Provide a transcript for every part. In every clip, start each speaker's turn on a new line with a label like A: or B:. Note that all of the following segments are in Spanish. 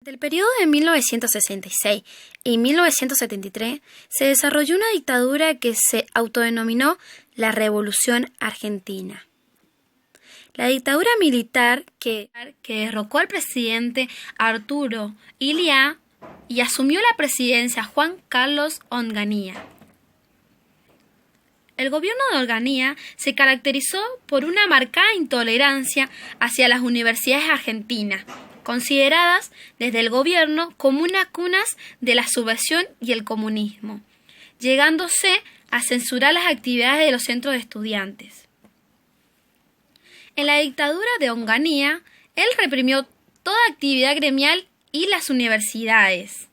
A: Del periodo de 1966 y 1973 se desarrolló una dictadura que se autodenominó la Revolución Argentina. La dictadura militar que derrocó al presidente Arturo Illia y asumió la presidencia Juan Carlos Onganía. El gobierno de Onganía se caracterizó por una marcada intolerancia hacia las universidades argentinas, consideradas desde el gobierno como unas cunas de la subversión y el comunismo, llegándose a censurar las actividades de los centros de estudiantes. En la dictadura de Onganía, él reprimió toda actividad gremial y las universidades.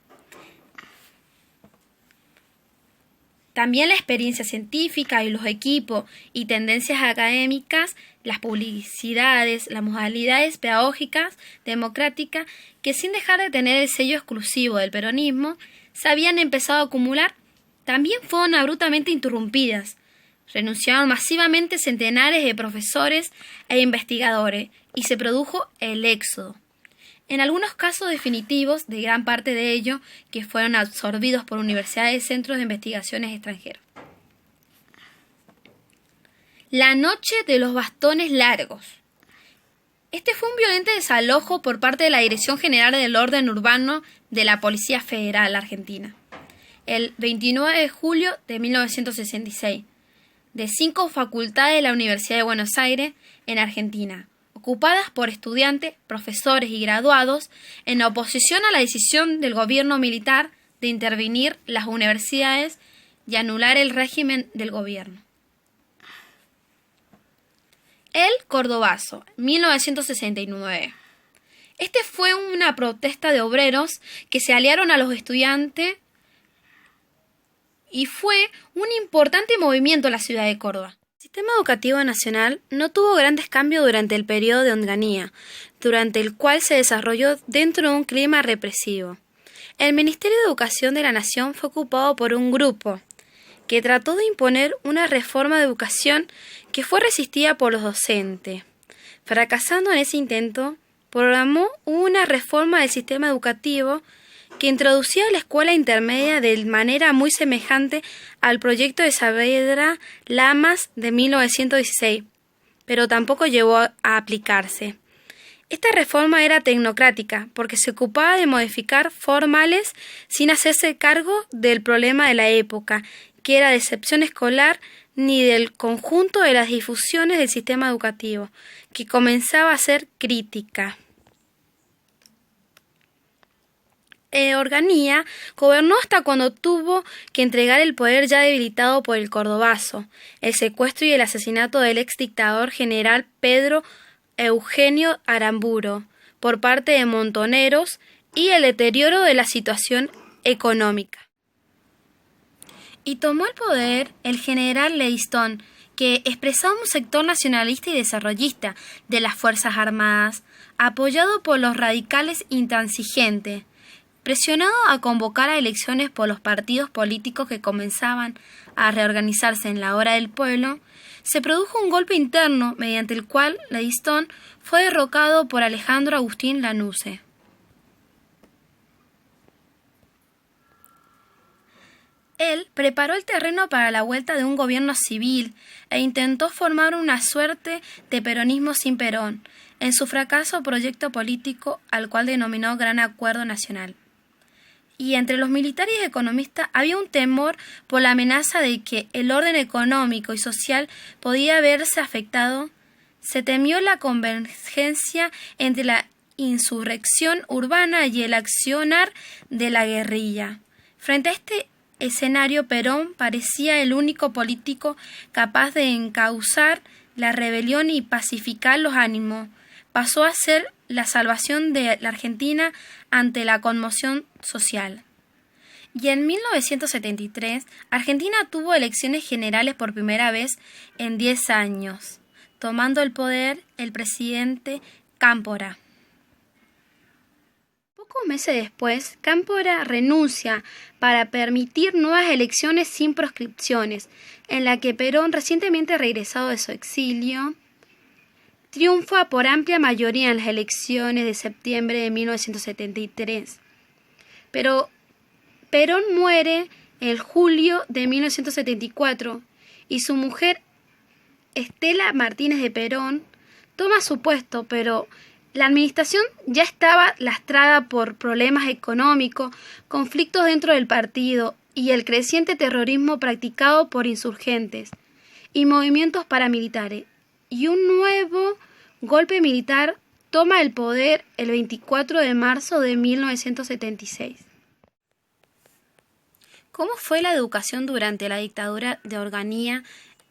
A: También la experiencia científica y los equipos y tendencias académicas, las publicidades, las modalidades pedagógicas, democráticas, que sin dejar de tener el sello exclusivo del peronismo, se habían empezado a acumular, también fueron abruptamente interrumpidas. Renunciaron masivamente centenares de profesores e investigadores y se produjo el éxodo. En algunos casos definitivos de gran parte de ellos que fueron absorbidos por universidades y centros de investigaciones extranjeros. La noche de los bastones largos. Este fue un violento desalojo por parte de la Dirección General del Orden Urbano de la Policía Federal Argentina, el 29 de julio de 1966, de 5 facultades de la Universidad de Buenos Aires en Argentina, ocupadas por estudiantes, profesores y graduados, en oposición a la decisión del gobierno militar de intervenir las universidades y anular el régimen del gobierno. El Cordobazo, 1969. Este fue una protesta de obreros que se aliaron a los estudiantes y fue un importante movimiento en la ciudad de Córdoba. El sistema educativo nacional no tuvo grandes cambios durante el periodo de Onganía, durante el cual se desarrolló dentro de un clima represivo. El Ministerio de Educación de la Nación fue ocupado por un grupo que trató de imponer una reforma de educación que fue resistida por los docentes. Fracasando en ese intento, programó una reforma del sistema educativo que introducía la escuela intermedia de manera muy semejante al proyecto de Saavedra Lamas de 1916, pero tampoco llegó a aplicarse. Esta reforma era tecnocrática porque se ocupaba de modificar formales sin hacerse cargo del problema de la época, que era decepción escolar, ni del conjunto de las difusiones del sistema educativo, que comenzaba a ser crítica. Onganía gobernó hasta cuando tuvo que entregar el poder ya debilitado por el Cordobazo, el secuestro y el asesinato del ex dictador general Pedro Eugenio Aramburu por parte de Montoneros y el deterioro de la situación económica. Y tomó el poder el general Leistón, que expresaba un sector nacionalista y desarrollista de las Fuerzas Armadas, apoyado por los radicales intransigentes. Presionado a convocar a elecciones por los partidos políticos que comenzaban a reorganizarse en la hora del pueblo, se produjo un golpe interno mediante el cual Leistón fue derrocado por Alejandro Agustín Lanusse. Él preparó el terreno para la vuelta de un gobierno civil e intentó formar una suerte de peronismo sin Perón, en su fracaso proyecto político al cual denominó Gran Acuerdo Nacional. Y entre los militares y economistas había un temor por la amenaza de que el orden económico y social podía verse afectado. Se temió la convergencia entre la insurrección urbana y el accionar de la guerrilla. Frente a este escenario, Perón parecía el único político capaz de encauzar la rebelión y pacificar los ánimos. Pasó a ser la salvación de la Argentina ante la conmoción social. Y en 1973, Argentina tuvo elecciones generales por primera vez en 10 años, tomando el poder el presidente Cámpora. Pocos meses después, Cámpora renuncia para permitir nuevas elecciones sin proscripciones, en la que Perón, recientemente regresado de su exilio, triunfa por amplia mayoría en las elecciones de septiembre de 1973. Pero Perón muere en julio de 1974 y su mujer, Estela Martínez de Perón, toma su puesto, pero la administración ya estaba lastrada por problemas económicos, conflictos dentro del partido y el creciente terrorismo practicado por insurgentes y movimientos paramilitares. Y un nuevo golpe militar toma el poder el 24 de marzo de 1976. ¿Cómo fue la educación durante la dictadura de Onganía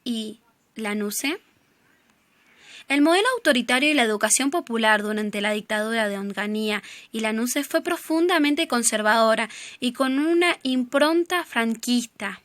A: y Lanusse? El modelo autoritario y la educación popular durante la dictadura de Onganía y Lanusse fue profundamente conservadora y con una impronta franquista.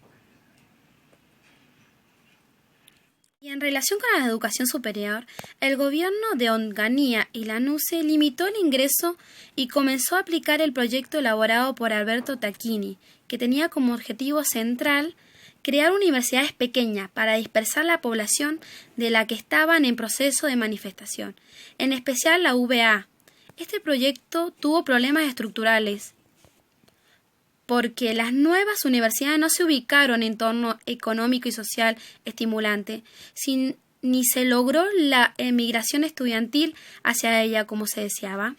A: Y en relación con la educación superior, el gobierno de Onganía y Lanusse limitó el ingreso y comenzó a aplicar el proyecto elaborado por Alberto Tacchini, que tenía como objetivo central crear universidades pequeñas para dispersar la población de la que estaban en proceso de manifestación, en especial la VA. Este proyecto tuvo problemas estructurales, porque las nuevas universidades no se ubicaron en entorno económico y social estimulante, ni se logró la emigración estudiantil hacia ella como se deseaba.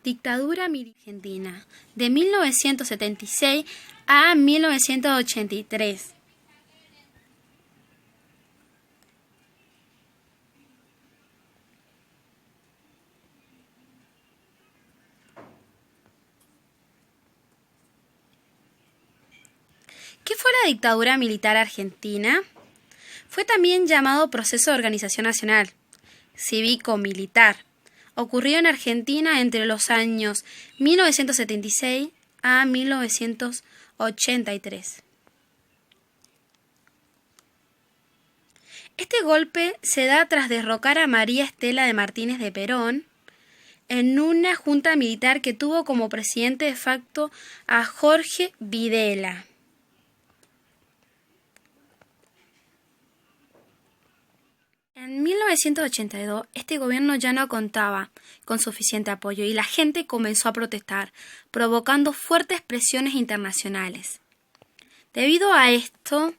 A: Dictadura militar argentina, de 1976 a 1983. ¿Qué fue la dictadura militar argentina? Fue también llamado Proceso de Organización Nacional, cívico-militar. Ocurrió en Argentina entre los años 1976 a 1983. Este golpe se da tras derrocar a María Estela de Martínez de Perón en una junta militar que tuvo como presidente de facto a Jorge Videla. En 1982, este gobierno ya no contaba con suficiente apoyo y la gente comenzó a protestar, provocando fuertes presiones internacionales. Debido a esto,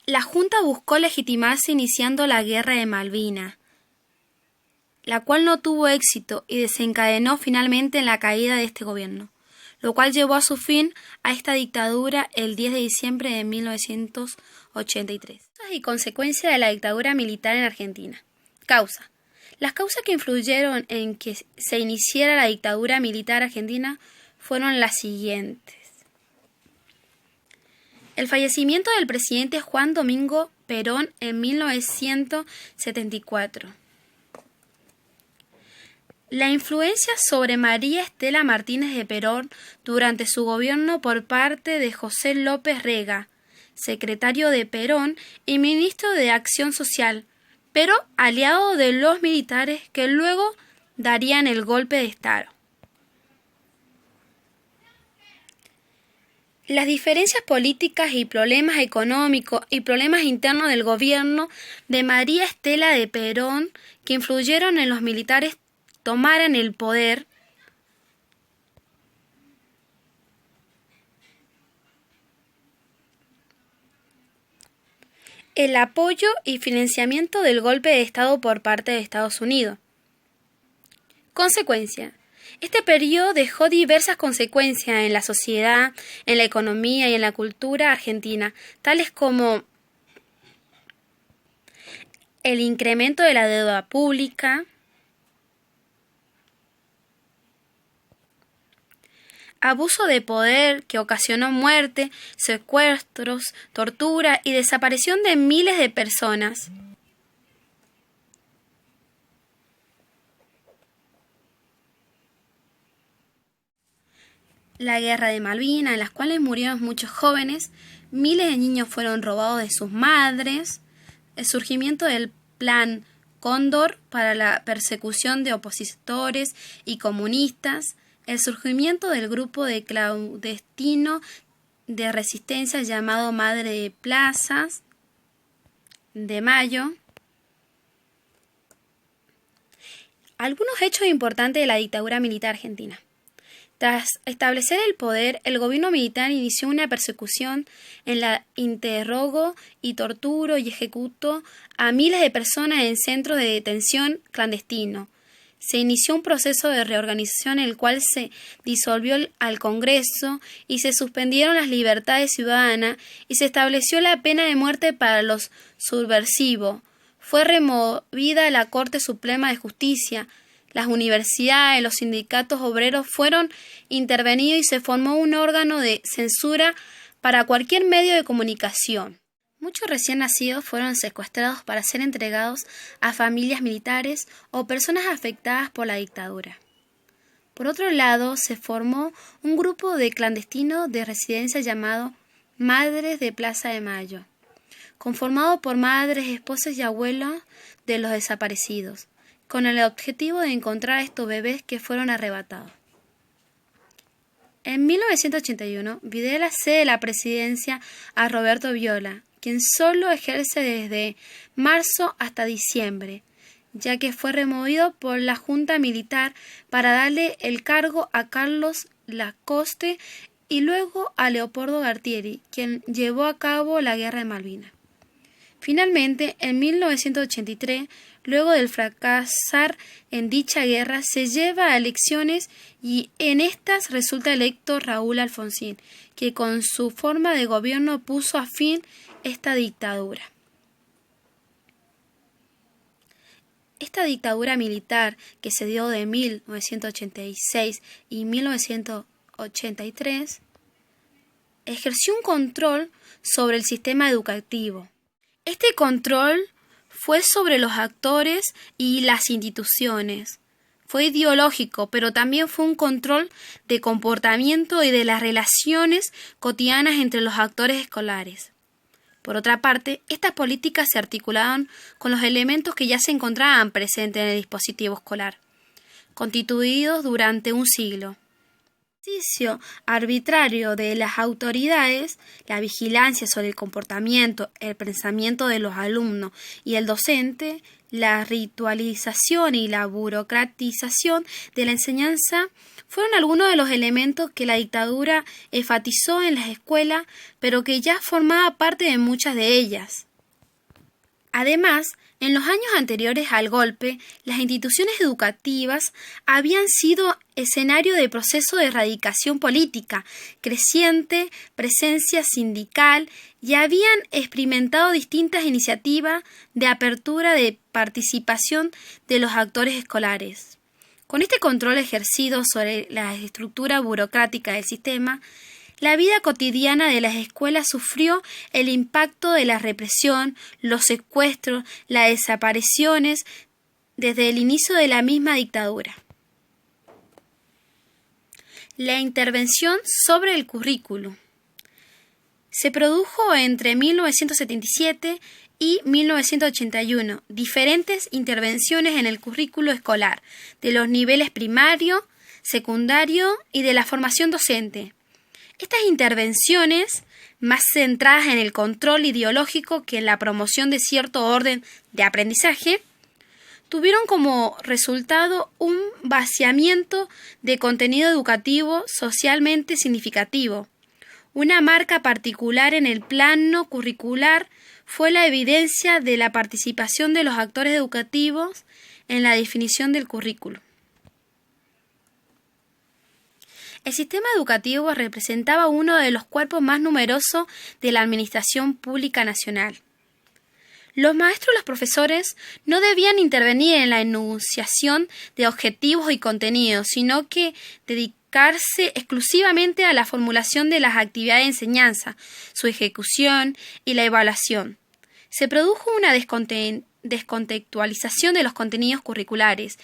A: la Junta buscó legitimarse iniciando la Guerra de Malvinas, la cual no tuvo éxito y desencadenó finalmente en la caída de este gobierno, lo cual llevó a su fin a esta dictadura el 10 de diciembre de 1983. Y consecuencia de la dictadura militar en Argentina. Causa. Las causas que influyeron en que se iniciara la dictadura militar argentina fueron las siguientes. El fallecimiento del presidente Juan Domingo Perón en 1974. La influencia sobre María Estela Martínez de Perón durante su gobierno por parte de José López Rega, secretario de Perón y ministro de Acción Social, pero aliado de los militares que luego darían el golpe de Estado. Las diferencias políticas y problemas económicos y problemas internos del gobierno de María Estela de Perón que influyeron en los militares tomaran el poder, el apoyo y financiamiento del golpe de Estado por parte de Estados Unidos. Consecuencia. Este periodo dejó diversas consecuencias en la sociedad, en la economía y en la cultura argentina, tales como el incremento de la deuda pública, abuso de poder que ocasionó muerte, secuestros, tortura y desaparición de miles de personas. La guerra de Malvinas, en las cuales murieron muchos jóvenes, miles de niños fueron robados de sus madres, el surgimiento del Plan Cóndor para la persecución de opositores y comunistas, el surgimiento del grupo de clandestinos de resistencia llamado Madre de Plazas de Mayo. Algunos hechos importantes de la dictadura militar argentina. Tras establecer el poder, el gobierno militar inició una persecución en la interrogó y torturó y ejecutó a miles de personas en centros de detención clandestino. Se inició un proceso de reorganización en el cual se disolvió al Congreso y se suspendieron las libertades ciudadanas y se estableció la pena de muerte para los subversivos. Fue removida la Corte Suprema de Justicia. Las universidades, los sindicatos obreros fueron intervenidos y se formó un órgano de censura para cualquier medio de comunicación. Muchos recién nacidos fueron secuestrados para ser entregados a familias militares o personas afectadas por la dictadura. Por otro lado, se formó un grupo de clandestinos de residencia llamado Madres de Plaza de Mayo, conformado por madres, esposas y abuelos de los desaparecidos, con el objetivo de encontrar a estos bebés que fueron arrebatados. En 1981, Videla cede la presidencia a Roberto Viola, quien solo ejerce desde marzo hasta diciembre, ya que fue removido por la Junta Militar para darle el cargo a Carlos Lacoste y luego a Leopoldo Galtieri, quien llevó a cabo la Guerra de Malvinas. Finalmente, en 1983, luego del fracasar en dicha guerra, se lleva a elecciones y en estas resulta electo Raúl Alfonsín, que con su forma de gobierno puso a fin esta dictadura. Esta dictadura militar, que se dio de 1986 y 1983, ejerció un control sobre el sistema educativo. Este control fue sobre los actores y las instituciones. Fue ideológico, pero también fue un control de comportamiento y de las relaciones cotidianas entre los actores escolares. Por otra parte, estas políticas se articulaban con los elementos que ya se encontraban presentes en el dispositivo escolar, constituidos durante un siglo. El ejercicio arbitrario de las autoridades, la vigilancia sobre el comportamiento, el pensamiento de los alumnos y el docente, la ritualización y la burocratización de la enseñanza fueron algunos de los elementos que la dictadura enfatizó en las escuelas, pero que ya formaba parte de muchas de ellas. Además, en los años anteriores al golpe, las instituciones educativas habían sido escenario de proceso de erradicación política, creciente presencia sindical y habían experimentado distintas iniciativas de apertura de participación de los actores escolares. Con este control ejercido sobre la estructura burocrática del sistema, la vida cotidiana de las escuelas sufrió el impacto de la represión, los secuestros, las desapariciones desde el inicio de la misma dictadura. La intervención sobre el currículo se produjo entre 1977 y 1981 diferentes intervenciones en el currículo escolar de los niveles primario, secundario y de la formación docente. Estas intervenciones, más centradas en el control ideológico que en la promoción de cierto orden de aprendizaje, tuvieron como resultado un vaciamiento de contenido educativo socialmente significativo. Una marca particular en el plano curricular fue la evidencia de la participación de los actores educativos en la definición del currículo. El sistema educativo representaba uno de los cuerpos más numerosos de la Administración Pública Nacional. Los maestros y los profesores no debían intervenir en la enunciación de objetivos y contenidos, sino que dedicarse exclusivamente a la formulación de las actividades de enseñanza, su ejecución y la evaluación. Se produjo una descontextualización de los contenidos curriculares,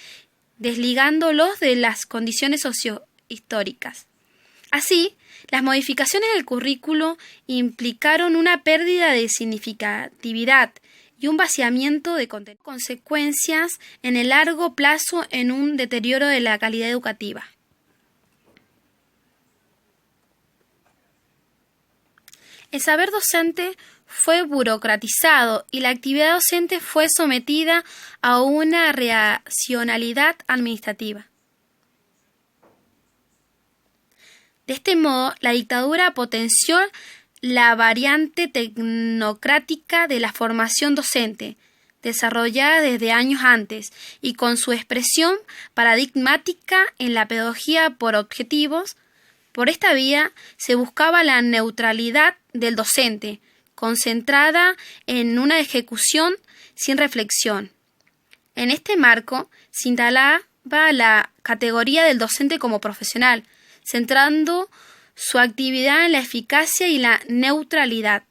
A: desligándolos de las condiciones sociohistóricas. Así, las modificaciones del currículo implicaron una pérdida de significatividad y un vaciamiento de contenido, consecuencias en el largo plazo en un deterioro de la calidad educativa. El saber docente fue burocratizado y la actividad docente fue sometida a una racionalidad administrativa. De este modo, la dictadura potenció la variante tecnocrática de la formación docente, desarrollada desde años antes, y con su expresión paradigmática en la pedagogía por objetivos. Por esta vía se buscaba la neutralidad del docente, concentrada en una ejecución sin reflexión. En este marco se instalaba la categoría del docente como profesional, centrando su actividad en la eficacia y la neutralidad.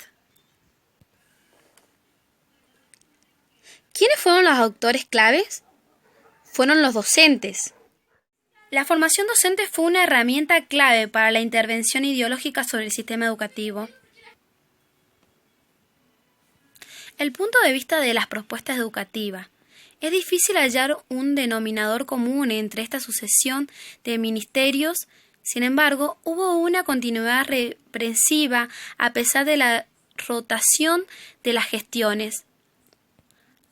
A: ¿Quiénes fueron los autores claves? Fueron los docentes. La formación docente fue una herramienta clave para la intervención ideológica sobre el sistema educativo. El punto de vista de las propuestas educativas. Es difícil hallar un denominador común entre esta sucesión de ministerios. Sin embargo, hubo una continuidad represiva a pesar de la rotación de las gestiones.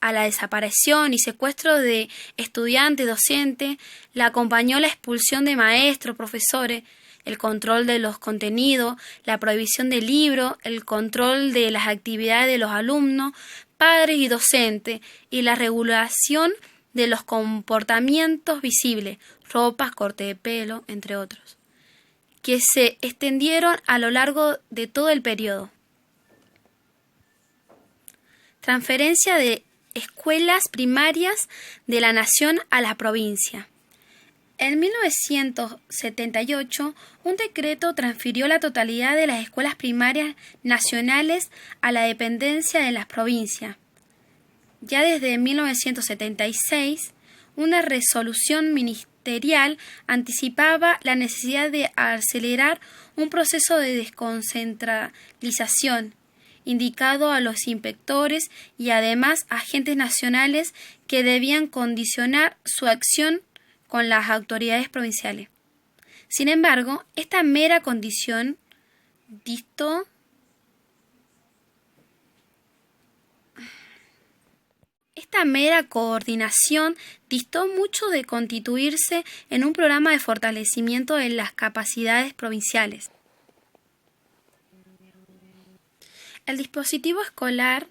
A: A la desaparición y secuestro de estudiantes docentes la acompañó la expulsión de maestros, profesores, el control de los contenidos, la prohibición del libro, el control de las actividades de los alumnos, padres y docentes, y la regulación de los comportamientos visibles, ropas, corte de pelo, entre otros, que se extendieron a lo largo de todo el periodo. Transferencia de escuelas primarias de la nación a la provincia. En 1978, un decreto transfirió la totalidad de las escuelas primarias nacionales a la dependencia de las provincias. Ya desde 1976, una resolución ministerial anticipaba la necesidad de acelerar un proceso de desconcentralización, indicado a los inspectores y además agentes nacionales que debían condicionar su acción con las autoridades provinciales. Sin embargo, esta mera coordinación distó mucho de constituirse en un programa de fortalecimiento de las capacidades provinciales. El dispositivo escolar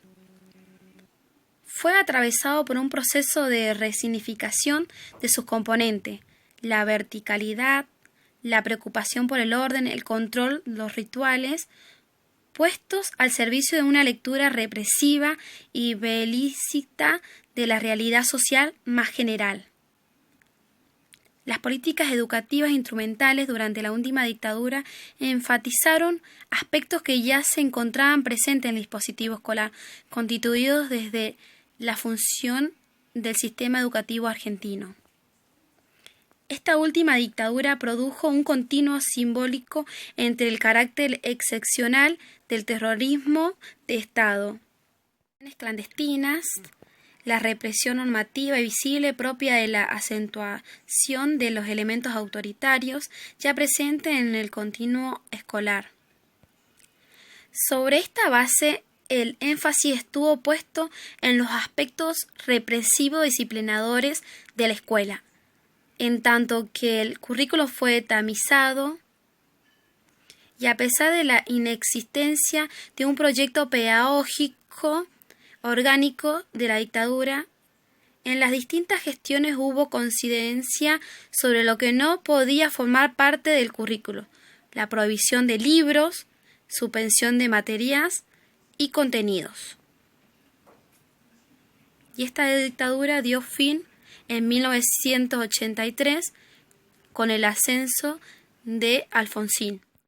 A: fue atravesado por un proceso de resignificación de sus componentes, la verticalidad, la preocupación por el orden, el control, los rituales, puestos al servicio de una lectura represiva y belicista de la realidad social más general. Las políticas educativas instrumentales durante la última dictadura enfatizaron aspectos que ya se encontraban presentes en el dispositivo escolar, constituidos desde la función del sistema educativo argentino. Esta última dictadura produjo un continuo simbólico entre el carácter excepcional del terrorismo de Estado, clandestinas, la represión normativa y visible propia de la acentuación de los elementos autoritarios ya presentes en el continuo escolar. Sobre esta base, el énfasis estuvo puesto en los aspectos represivos disciplinadores de la escuela, en tanto que el currículo fue tamizado y a pesar de la inexistencia de un proyecto pedagógico orgánico de la dictadura, en las distintas gestiones hubo coincidencia sobre lo que no podía formar parte del currículo: la prohibición de libros, suspensión de materias y contenidos. Y esta dictadura dio fin en 1983 con el ascenso de Alfonsín.